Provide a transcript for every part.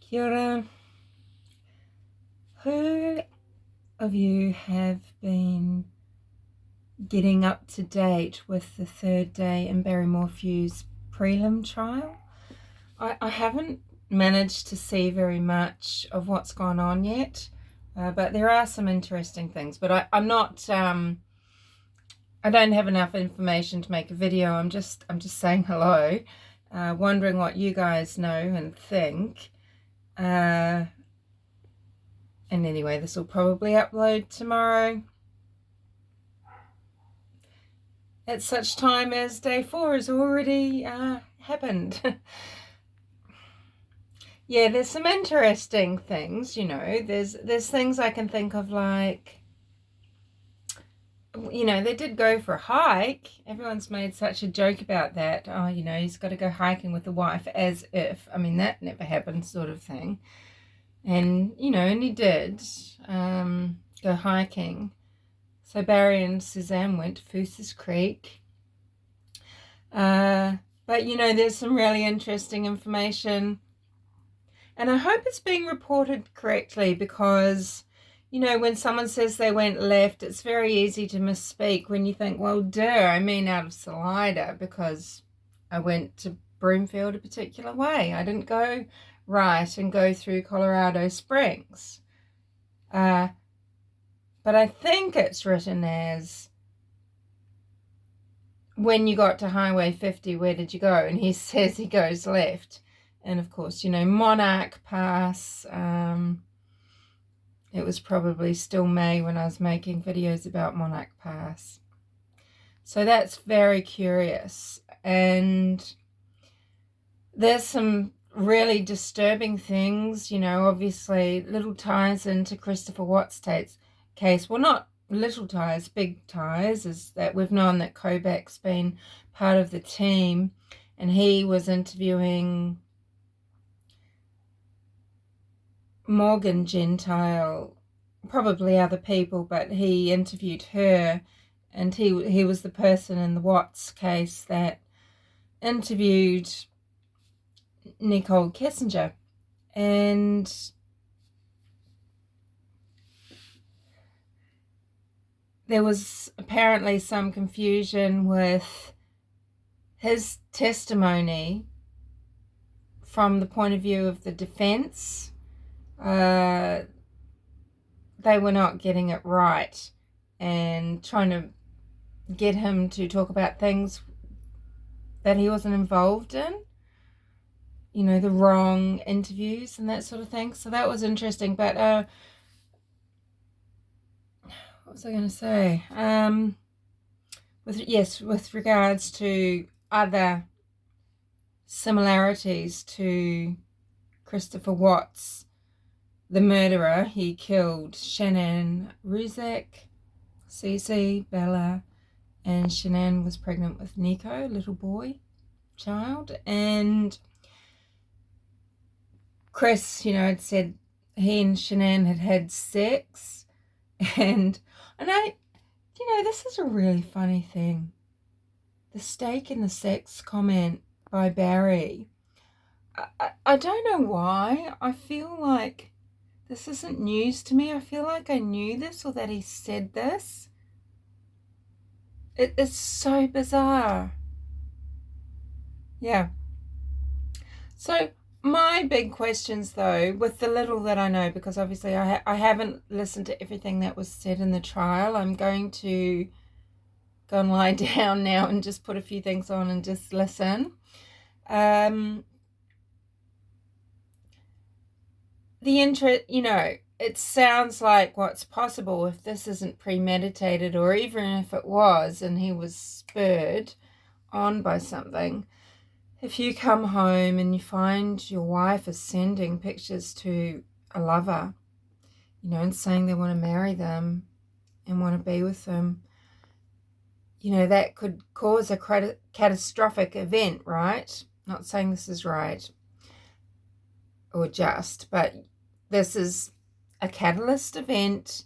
Kia ora. Who of you have been getting up to date with the third day in Barry Morphew's prelim trial? I haven't managed to see very much of what's gone on yet, but there are some interesting things. But I'm not. I don't have enough information to make a video. I'm just saying hello, wondering what you guys know and think. And anyway, this will probably upload tomorrow at such time as day 4 has already happened. Yeah, there's some interesting things, you know. There's things I can think of, like, you know, they did go for a hike. Everyone's made such a joke about that. Oh, you know, he's got to go hiking with the wife, as if, I mean, that never happened, sort of thing. And, you know, and he did go hiking. So Barry and Suzanne went to Foose's Creek. But, you know, there's some really interesting information. And I hope it's being reported correctly, because, you know, when someone says they went left, it's very easy to misspeak when you think, well, duh, I mean out of Salida, because I went to Broomfield a particular way. I didn't go right and go through Colorado Springs. But I think it's written as, when you got to Highway 50, where did you go? And he says he goes left. And of course, you know, Monarch Pass. It was probably still May when I was making videos about Monarch Pass. So that's very curious. And there's some really disturbing things, you know, obviously little ties into Christopher Watts' case. Well, not little ties, big ties, is that we've known that Kobach's been part of the team, and he was interviewing Morgan Gentile, probably other people, but he interviewed her, and he was the person in the Watts case that interviewed Nicole Kessinger. And there was apparently some confusion with his testimony from the point of view of the defense. They were not getting it right and trying to get him to talk about things that he wasn't involved in, you know, the wrong interviews and that sort of thing. So that was interesting. But what was I going to say? With regards to other similarities to Christopher Watts, the murderer, he killed Shanann Ruzak, Cece, Bella, and Shanann was pregnant with Nico, little boy, child. And Chris, you know, had said he and Shanann had sex. And I, you know, this is a really funny thing. The steak and the sex comment by Barry. I don't know why. I feel like this isn't news to me. I feel like I knew this, or that he said this. It is so bizarre. Yeah. So my big questions, though, with the little that I know, because obviously I haven't listened to everything that was said in the trial. I'm going to go and lie down now and just put a few things on and just listen. The interest, you know, it sounds like what's possible, if this isn't premeditated, or even if it was and he was spurred on by something. If you come home and you find your wife is sending pictures to a lover, you know, and saying they want to marry them and want to be with them, you know, that could cause a catastrophic event, right? Not saying this is right or just, but this is a catalyst event.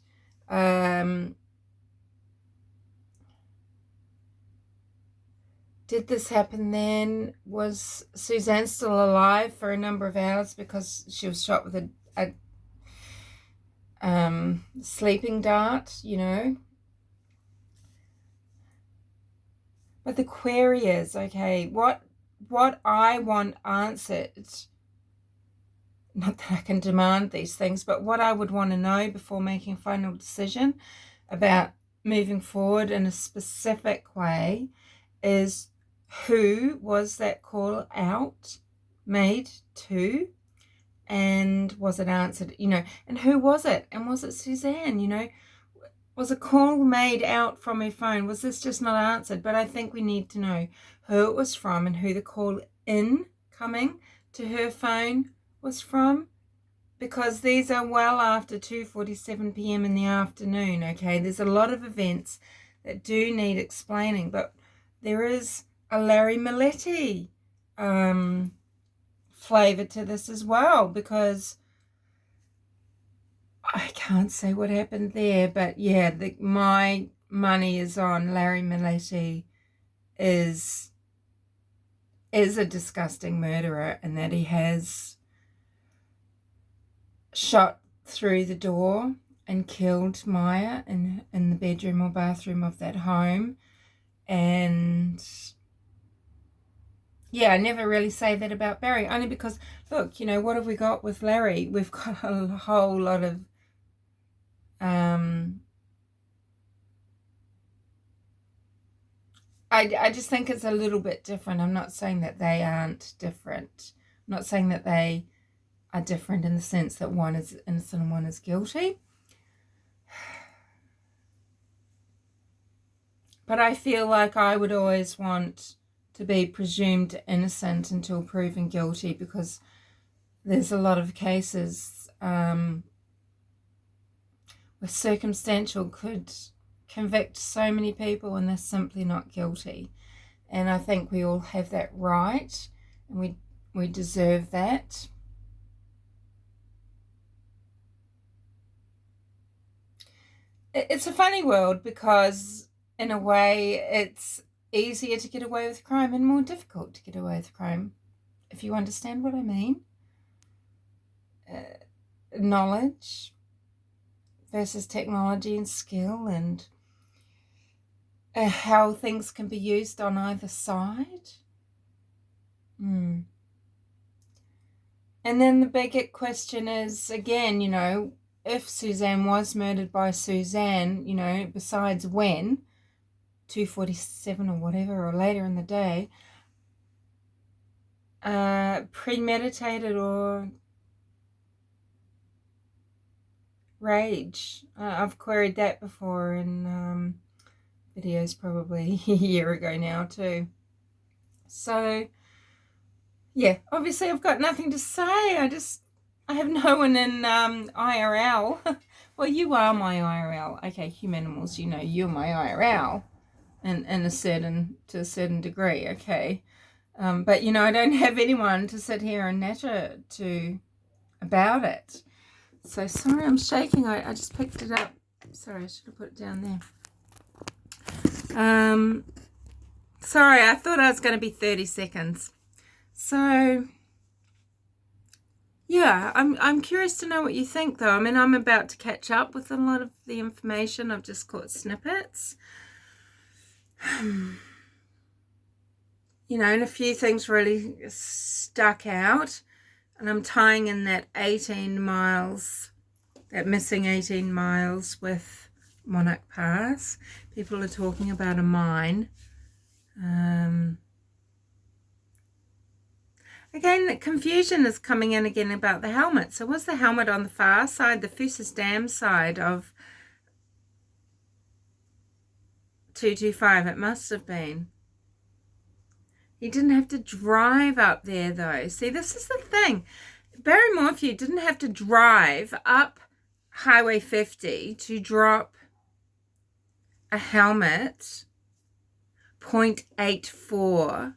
did this happen then? Was Suzanne still alive for a number of hours because she was shot with a sleeping dart, you know? But the query is, okay, what I want answered, not that I can demand these things, but what I would want to know before making a final decision about moving forward in a specific way is, who was that call out made to, and was it answered, you know, and who was it, and was it Suzanne, you know? Was a call made out from her phone? Was this just not answered? But I think we need to know who it was from and who the call incoming to her phone was from, because these are well after 2:47 p.m. in the afternoon, okay? There's a lot of events that do need explaining, but there is a Larry Milletti flavor to this as well, because I can't say what happened there, but yeah, my money is on Larry Milletti is a disgusting murderer, and that he has shot through the door and killed Maya in the bedroom or bathroom of that home. And yeah, I never really say that about Barry, only because, look, you know, what have we got with Larry? We've got a whole lot of I just think it's a little bit different. I'm not saying that they aren't different. I'm not saying that they are different in the sense that one is innocent and one is guilty. But I feel like I would always want to be presumed innocent until proven guilty, because there's a lot of cases where circumstantial could convict so many people and they're simply not guilty. And I think we all have that right, and we deserve that. It's a funny world, because in a way it's easier to get away with crime and more difficult to get away with crime, if you understand what I mean. Knowledge versus technology and skill, and how things can be used on either side. And then the bigger question is, again, you know, if Suzanne was murdered by Suzanne, you know, besides when, 2:47 or whatever, or later in the day, premeditated or rage. I've queried that before in videos probably a year ago now too. So yeah, obviously I've got nothing to say. I have no one in IRL. Well, you are my IRL. Okay, humanimals, you know, you're my IRL and to a certain degree, okay. But you know, I don't have anyone to sit here and natter to about it. So sorry, I'm shaking. I just picked it up. Sorry, I should have put it down there. Sorry, I thought I was going to be 30 seconds. So yeah, I'm curious to know what you think, though. I mean, I'm about to catch up with a lot of the information. I've just caught snippets. You know, and a few things really stuck out. And I'm tying in that 18 miles, that missing 18 miles with Monarch Pass. People are talking about a mine. Again, the confusion is coming in again about the helmet. So was the helmet on the far side, the Fuses Dam side of 225? It must have been. He didn't have to drive up there, though. See, this is the thing. Barry Morphew didn't have to drive up Highway 50 to drop a helmet 0.84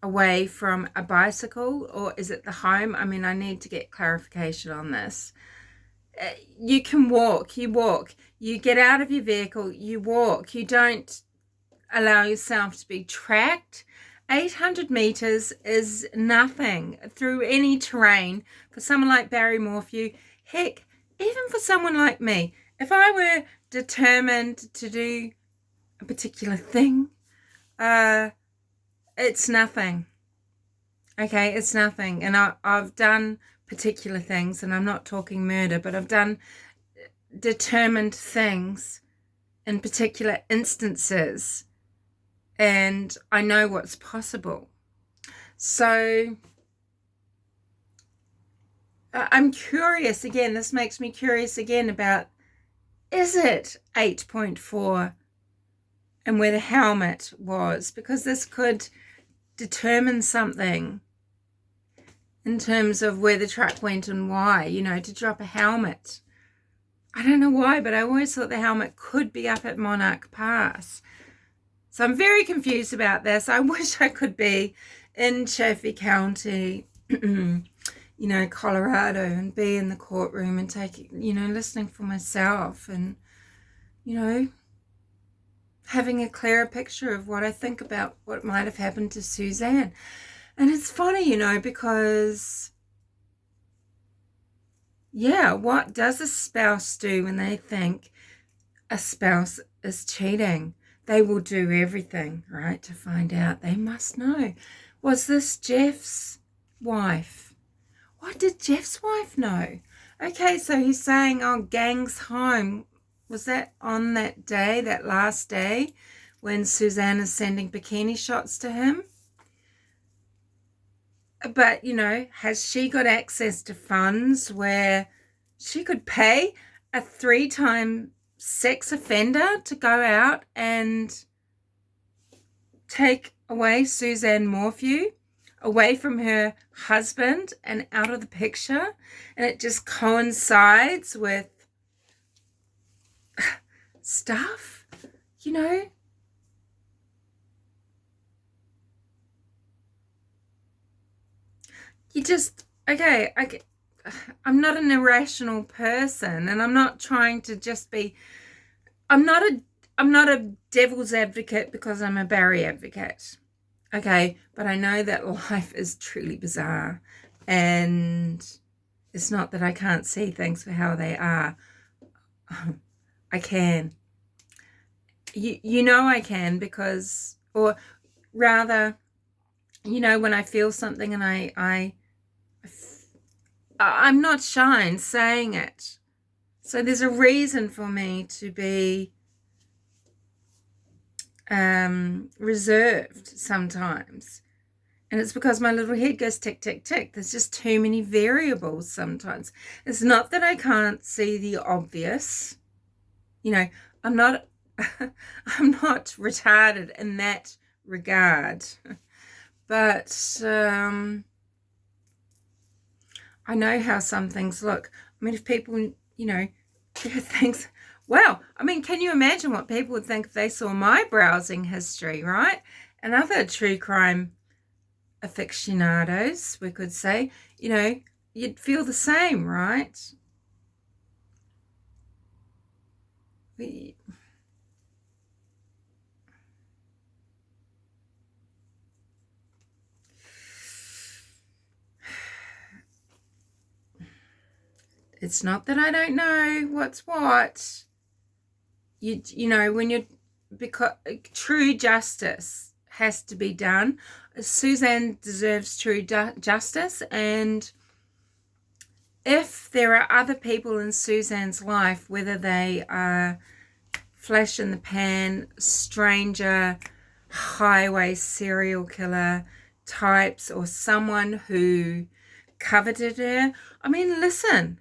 away from a bicycle, or is it the home? I mean, I need to get clarification on this. You can walk, you get out of your vehicle, you walk. You don't allow yourself to be tracked. 800 meters is nothing through any terrain for someone like Barry Morphew. Heck, even for someone like me, if I were determined to do a particular thing, it's nothing. Okay, it's nothing. And I've done particular things, and I'm not talking murder, but I've done determined things in particular instances, and I know what's possible. So I'm curious again, this makes me curious again about, is it 8.4 and where the helmet was? Because this could determine something in terms of where the truck went and why, you know, to drop a helmet. I don't know why, but I always thought the helmet could be up at Monarch Pass. So I'm very confused about this. I wish I could be in Chaffee County, you know, Colorado, and be in the courtroom and take, you know, listening for myself and, you know, having a clearer picture of what I think about what might have happened to Suzanne. And it's funny, you know, because, yeah, what does a spouse do when they think a spouse is cheating? They will do everything, right, to find out. They must know. Was this Jeff's wife? What did Jeff's wife know? Okay, so he's saying, oh, gang's home. Was that on that day, that last day, when Suzanne is sending bikini shots to him? But, you know, has she got access to funds where she could pay a 3-time sex offender to go out and take away Suzanne Morphew, away from her husband and out of the picture? And it just coincides with stuff, you know? You just, okay, I'm not an irrational person, and I'm not trying to just be, I'm not a devil's advocate because I'm a Barry advocate. Okay, but I know that life is truly bizarre, and it's not that I can't see things for how they are. I can. You know I can, because, or rather, you know, when I feel something and I'm not shy in saying it. So there's a reason for me to be reserved sometimes. And it's because my little head goes tick, tick, tick. There's just too many variables sometimes. It's not that I can't see the obvious. You know, I'm not I'm not retarded in that regard. But I know how some things look. I mean, if people, you know, there are things, wow. I mean, can you imagine what people would think if they saw my browsing history, right? And other true crime aficionados, we could say, you know, you'd feel the same, right? It's not that I don't know what's what. You know, when you're, because true justice has to be done. Suzanne deserves true justice, and if there are other people in Suzanne's life, whether they are flash in the pan, stranger, highway serial killer types, or someone who coveted her, I mean, listen.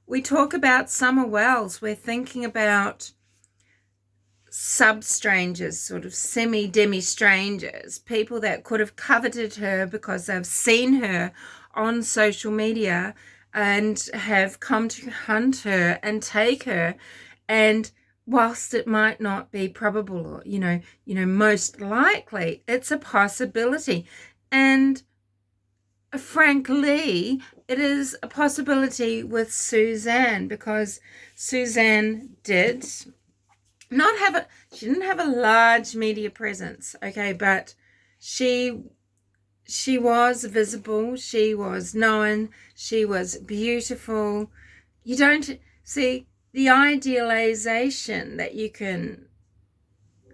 We talk about Summer Wells. We're thinking about sub-strangers, sort of semi-demi strangers, people that could have coveted her because they've seen her on social media and have come to hunt her and take her. And whilst it might not be probable, or you know, most likely, it's a possibility. And frankly, it is a possibility with Suzanne, because Suzanne did she didn't have a large media presence, okay, but she was visible, she was known, she was beautiful. You don't see the idealization that you can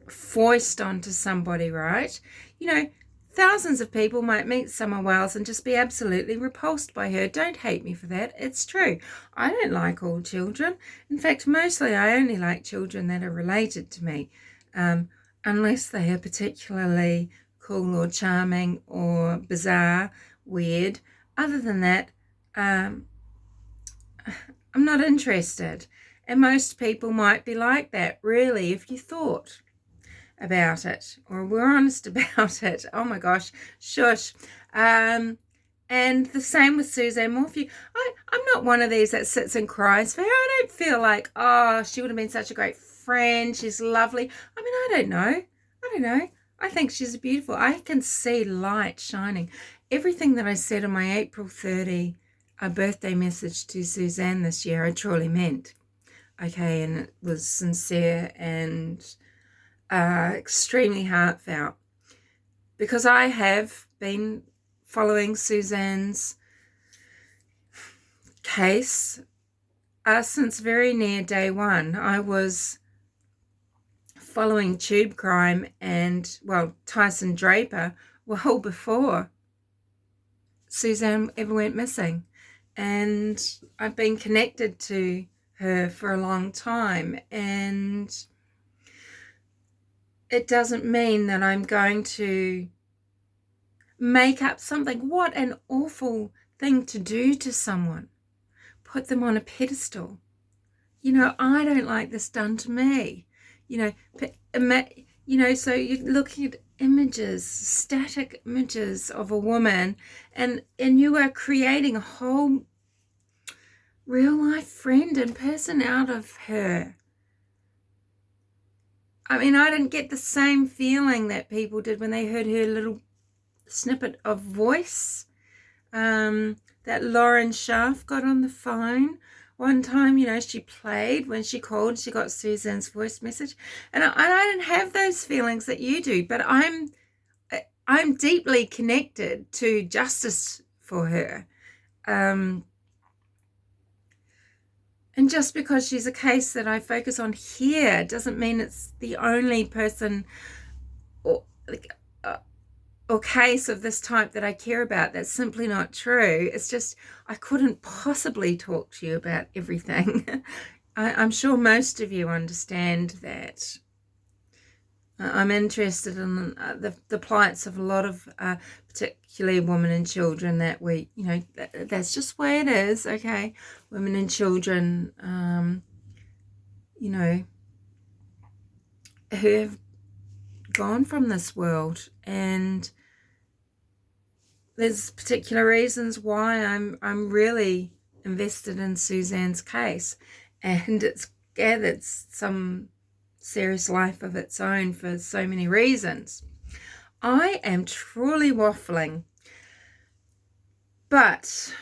foist onto somebody, right? Thousands of people might meet Summer Wales and just be absolutely repulsed by her. Don't hate me for that. It's true. I don't like all children. In fact, mostly I only like children that are related to me, unless they are particularly cool or charming or bizarre, weird. Other than that, I'm not interested. And most people might be like that, really, if you thought about it, or we're honest about it. Oh my gosh, shush. And the same with Suzanne Morphew. I'm not one of these that sits and cries for her. I don't feel like, oh, she would have been such a great friend, she's lovely. I mean, I don't know. I think she's beautiful. I can see light shining. Everything that I said on my April 30 birthday message to Suzanne this year, I truly meant. Okay, and it was sincere and extremely heartfelt, because I have been following Suzanne's case since very near day one. I was following Tube Crime and, well, Tyson Draper well before Suzanne ever went missing, and I've been connected to her for a long time, and it doesn't mean that I'm going to make up something. What an awful thing to do to someone. Put them on a pedestal. I don't like this done to me. So you're looking at images, static images of a woman, and you are creating a whole real life friend and person out of her. I mean, I didn't get the same feeling that people did when they heard her little snippet of voice that Lauren Schaff got on the phone. One time, she played when she called, she got Suzanne's voice message. And I didn't have those feelings that you do, but I'm deeply connected to justice for her. And just because she's a case that I focus on here doesn't mean it's the only person or case of this type that I care about. That's simply not true. It's just I couldn't possibly talk to you about everything. I'm sure most of you understand that. I'm interested in the plights of a lot of particularly women and children that that's just the way it is, okay? Women and children, who have gone from this world, and there's particular reasons why I'm really invested in Suzanne's case, and it's gathered some serious life of its own for so many reasons. I am truly waffling, but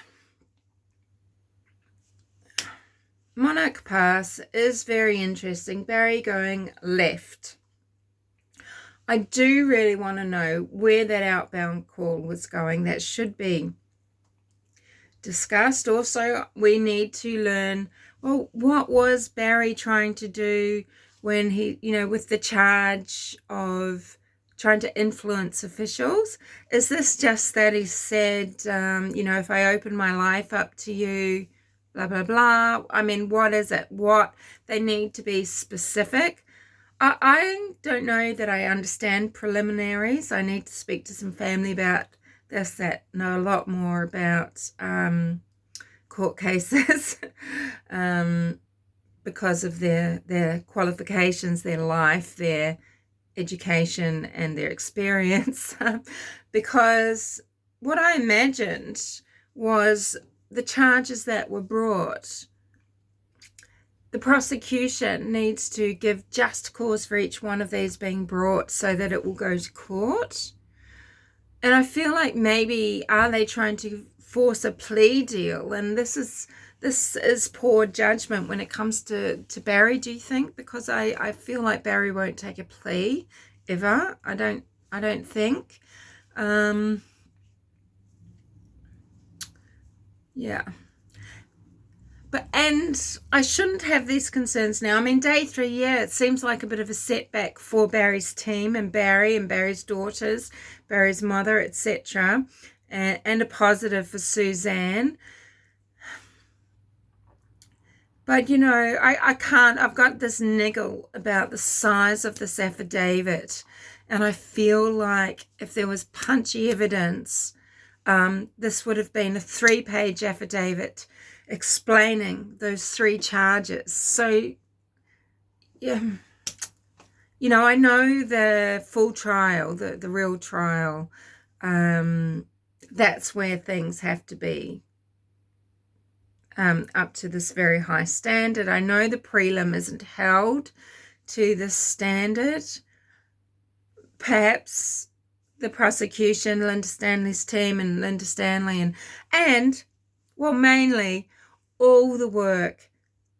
Monarch Pass is very interesting. Barry going left. I do really want to know where that outbound call was going. That should be discussed. Also, we need to learn, well, what was Barry trying to do when he, with the charge of trying to influence officials? Is this just that he said, if I open my life up to you, blah, blah, blah? I mean, what is it? What? They need to be specific. I don't know that I understand preliminaries. I need to speak to some family about this that know a lot more about court cases because of their qualifications, their life, their education, and their experience. Because what I imagined was the charges that were brought. The prosecution needs to give just cause for each one of these being brought so that it will go to court. And I feel like maybe are they trying to force a plea deal? And this is this is poor judgment when it comes to Barry, do you think? Because I feel like Barry won't take a plea ever. I don't think. Yeah. And I shouldn't have these concerns now. I mean, day 3, yeah, it seems like a bit of a setback for Barry's team and Barry's daughters, Barry's mother, etc., and a positive for Suzanne. But, you know, I can't, I've got this niggle about the size of this affidavit, and I feel like if there was punchy evidence, this would have been a 3-page affidavit explaining those 3 charges. So, yeah, you know, I know the full trial, the real trial, that's where things have to be up to this very high standard. I know the prelim isn't held to this standard. Perhaps the prosecution, Linda Stanley's team and Linda Stanley and well, mainly all the work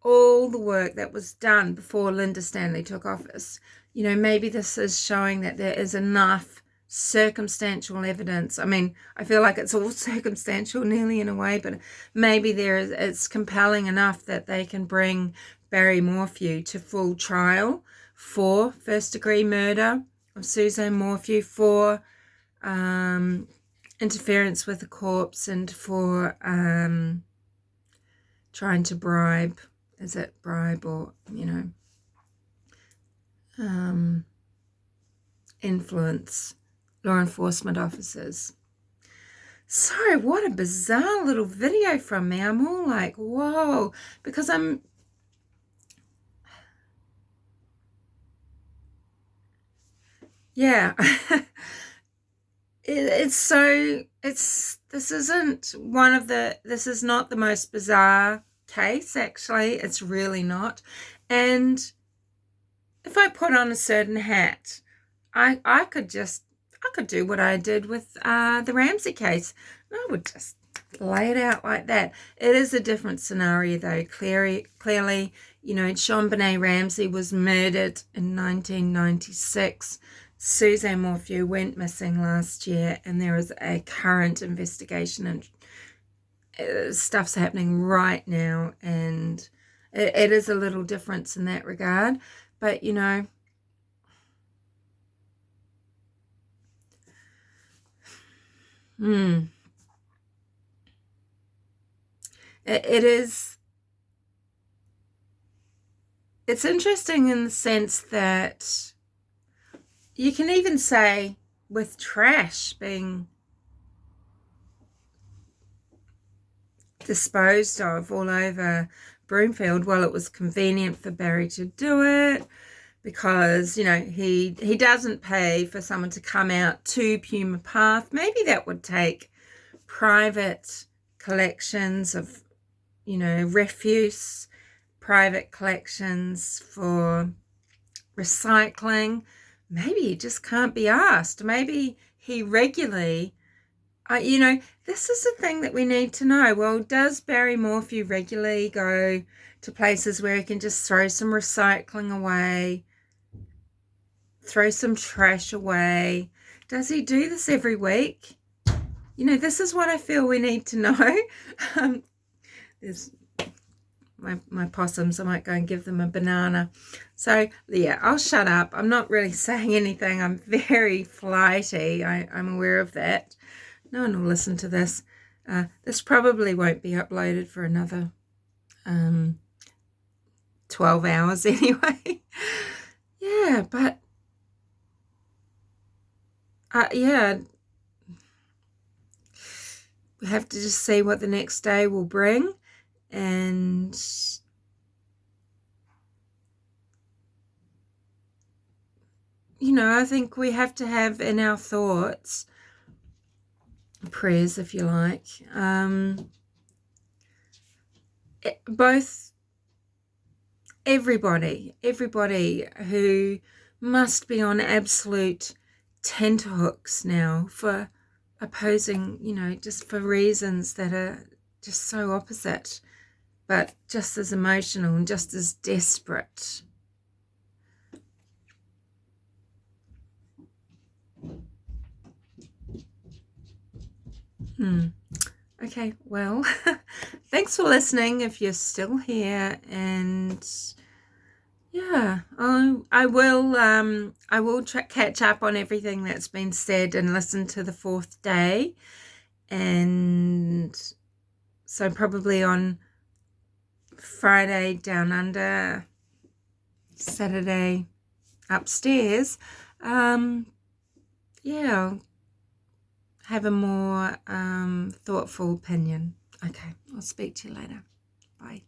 that was done before Linda Stanley took office. You know, maybe this is showing that there is enough circumstantial evidence. I mean, I feel like it's all circumstantial nearly in a way, but maybe it's compelling enough that they can bring Barry Morphew to full trial for first-degree murder of Suzanne Morphew, for interference with the corpse, and for trying to bribe. Is it bribe or, you know, influence law enforcement officers. Sorry, what a bizarre little video from me. I'm all like, whoa, because yeah. This is not the most bizarre case, actually. It's really not. And if I put on a certain hat, I could do what I did with the Ramsey case. I would just lay it out like that. It is a different scenario, though. Clearly, you know, JonBenet Ramsey was murdered in 1996. Suzanne Morphew went missing last year, and there is a current investigation, and stuff's happening right now, and it is a little difference in that regard. But, you know, it's interesting in the sense that you can even say, with trash being disposed of all over Broomfield, well, it was convenient for Barry to do it because, you know, he doesn't pay for someone to come out to Puma Path. Maybe that would take private collections of, you know, refuse, private collections for recycling. Maybe he just can't be asked. Maybe he regularly, you know, this is the thing that we need to know. Well, does Barry Morphew regularly go to places where he can just throw some recycling away, throw some trash away? Does he do this every week? You know, this is what I feel we need to know. There's my possums. I might go and give them a banana. So, yeah, I'll shut up. I'm not really saying anything. I'm very flighty. I'm aware of that. No one will listen to this. This probably won't be uploaded for another 12 hours anyway. Yeah, but yeah, we have to just see what the next day will bring. And you know, I think we have to have in our thoughts, prayers if you like, both everybody who must be on absolute tenterhooks now for opposing, you know, just for reasons that are just so opposite but just as emotional and just as desperate. Okay, well, thanks for listening if you're still here, and yeah, I will catch up on everything that's been said and listen to the 4th day, and so probably on Friday down under, Saturday upstairs, yeah, I'll have a more thoughtful opinion. Okay, I'll speak to you later. Bye.